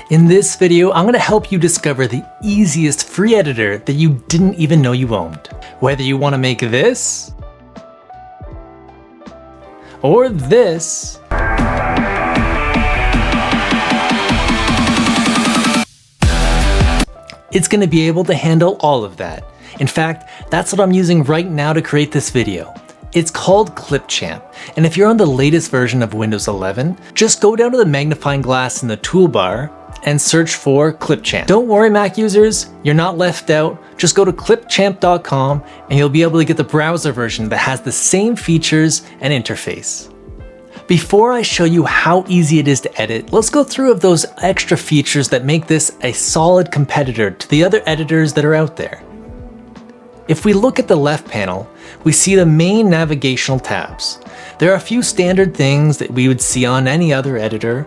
In this video, I'm going to help you discover the easiest free editor that you didn't even know you owned. Whether you want to make this, or this, it's going to be able to handle all of that. In fact, that's what I'm using right now to create this video. It's called Clipchamp, and if you're on the latest version of Windows 11, just go down to the magnifying glass in the toolbar and search for Clipchamp. Don't worry, Mac users, you're not left out. Just go to clipchamp.com and you'll be able to get the browser version that has the same features and interface. Before I show you how easy it is to edit, let's go through of those extra features that make this a solid competitor to the other editors that are out there. If we look at the left panel, we see the main navigational tabs. There are a few standard things that we would see on any other editor,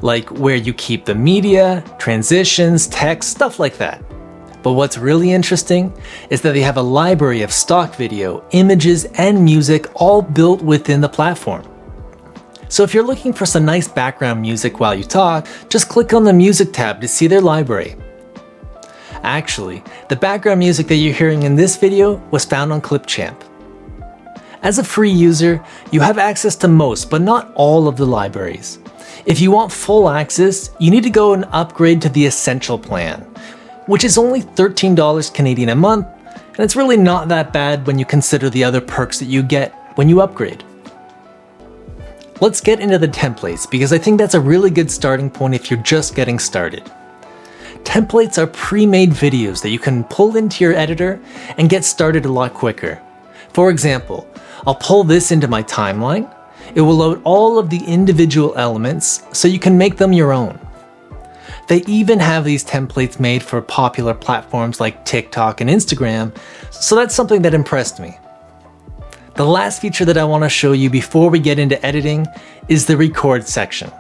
like where you keep the media, transitions, text, stuff like that. But what's really interesting is that they have a library of stock video, images, and music all built within the platform. So if you're looking for some nice background music while you talk, just click on the Music tab to see their library. Actually, the background music that you're hearing in this video was found on Clipchamp. As a free user, you have access to most, but not all of the libraries. If you want full access, you need to go and upgrade to the Essential plan, which is only $13 Canadian a month, and it's really not that bad when you consider the other perks that you get when you upgrade. Let's get into the templates, because I think that's a really good starting point if you're just getting started. Templates are pre-made videos that you can pull into your editor and get started a lot quicker. For example, I'll pull this into my timeline. It will load all of the individual elements so you can make them your own. They even have these templates made for popular platforms like TikTok and Instagram, so that's something that impressed me. The last feature that I want to show you before we get into editing is the record section.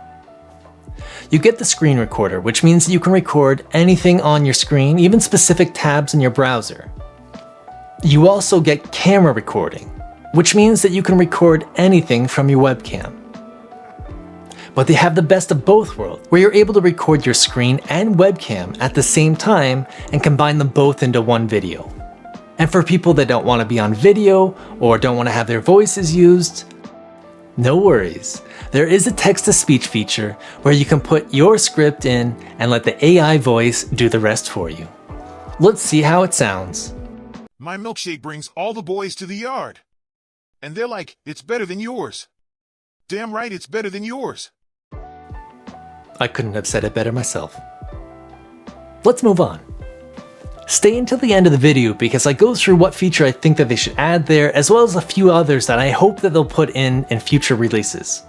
You get the screen recorder, which means that you can record anything on your screen, even specific tabs in your browser. You also get camera recording, which means that you can record anything from your webcam. But they have the best of both worlds, where you're able to record your screen and webcam at the same time and combine them both into one video. And for people that don't want to be on video or don't want to have their voices used, no worries. There is a text-to-speech feature where you can put your script in and let the AI voice do the rest for you. Let's see how it sounds. My milkshake brings all the boys to the yard. And they're like, it's better than yours. Damn right, it's better than yours. I couldn't have said it better myself. Let's move on. Stay until the end of the video because I go through what feature I think that they should add there, as well as a few others that I hope that they'll put in future releases.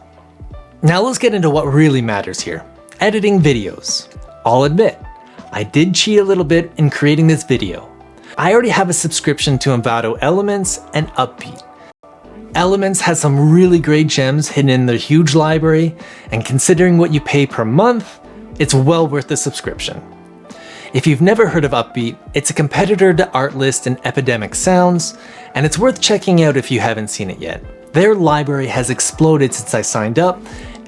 Now let's get into what really matters here. Editing videos. I'll admit, I did cheat a little bit in creating this video. I already have a subscription to Envato Elements and Upbeat. Elements has some really great gems hidden in their huge library, and considering what you pay per month, it's well worth the subscription. If you've never heard of Upbeat, it's a competitor to Artlist and Epidemic Sounds, and it's worth checking out if you haven't seen it yet. Their library has exploded since I signed up,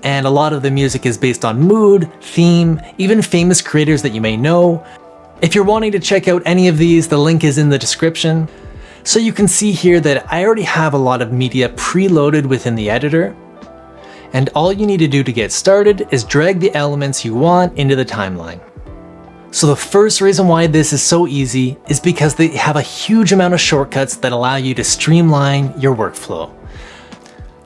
and a lot of the music is based on mood, theme, even famous creators that you may know. If you're wanting to check out any of these, the link is in the description. So you can see here that I already have a lot of media preloaded within the editor, and all you need to do to get started is drag the elements you want into the timeline. So the first reason why this is so easy is because they have a huge amount of shortcuts that allow you to streamline your workflow.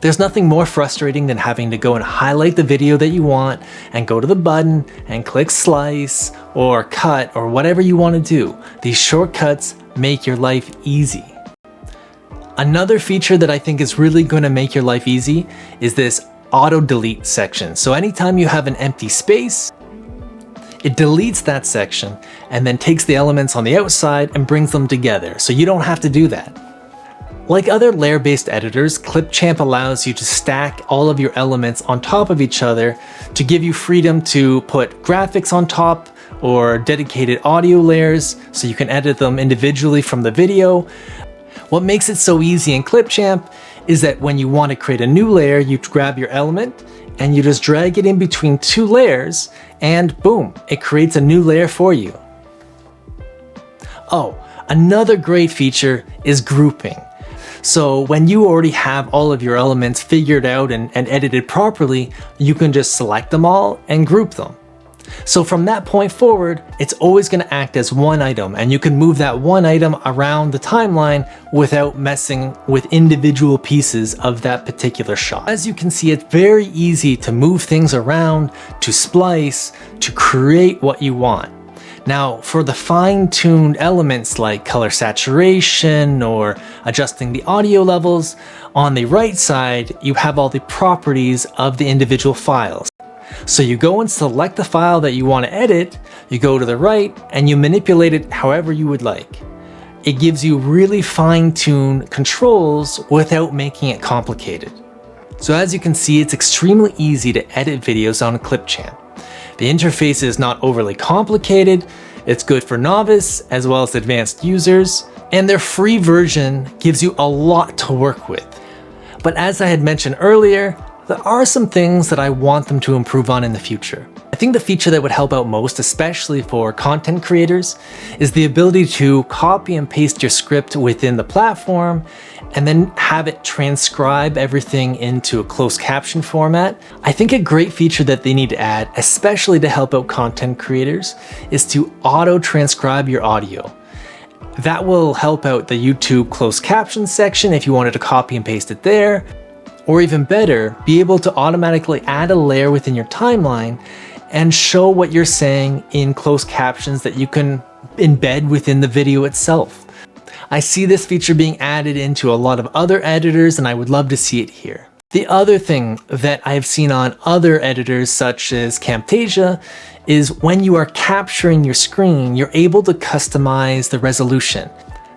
There's nothing more frustrating than having to go and highlight the video that you want and go to the button and click slice or cut or whatever you want to do. These shortcuts make your life easy. Another feature that I think is really going to make your life easy is this auto delete section. So anytime you have an empty space, it deletes that section and then takes the elements on the outside and brings them together, so you don't have to do that. Like other layer-based editors, Clipchamp allows you to stack all of your elements on top of each other to give you freedom to put graphics on top or dedicated audio layers so you can edit them individually from the video. What makes it so easy in Clipchamp is that when you want to create a new layer, you grab your element and you just drag it in between two layers, and boom, it creates a new layer for you. Oh, another great feature is grouping. So when you already have all of your elements figured out and edited properly, you can just select them all and group them. So from that point forward, it's always going to act as one item, and you can move that one item around the timeline without messing with individual pieces of that particular shot. As you can see, it's very easy to move things around, to splice, to create what you want. Now, for the fine-tuned elements like color saturation or adjusting the audio levels, on the right side, you have all the properties of the individual files. So you go and select the file that you want to edit, you go to the right, and you manipulate it however you would like. It gives you really fine-tuned controls without making it complicated. So as you can see, it's extremely easy to edit videos on Clipchamp. The interface is not overly complicated, it's good for novice as well as advanced users, and their free version gives you a lot to work with. But as I had mentioned earlier, there are some things that I want them to improve on in the future. I think the feature that would help out most, especially for content creators, is the ability to copy and paste your script within the platform and then have it transcribe everything into a closed caption format. I think a great feature that they need to add, especially to help out content creators, is to auto-transcribe your audio. That will help out the YouTube closed caption section if you wanted to copy and paste it there, or even better, be able to automatically add a layer within your timeline and show what you're saying in closed captions that you can embed within the video itself. I see this feature being added into a lot of other editors, and I would love to see it here. The other thing that I've seen on other editors such as Camtasia is when you are capturing your screen, you're able to customize the resolution.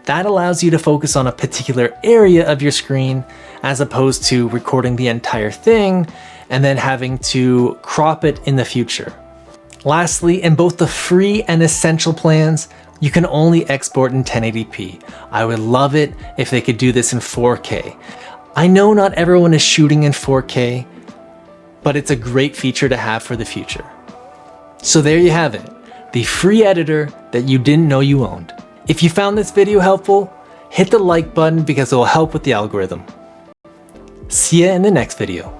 That allows you to focus on a particular area of your screen as opposed to recording the entire thing and then having to crop it in the future. Lastly, in both the free and essential plans, you can only export in 1080p. I would love it if they could do this in 4K. I know not everyone is shooting in 4K, but it's a great feature to have for the future. So there you have it, the free editor that you didn't know you owned. If you found this video helpful, hit the like button because it will help with the algorithm. See ya in the next video.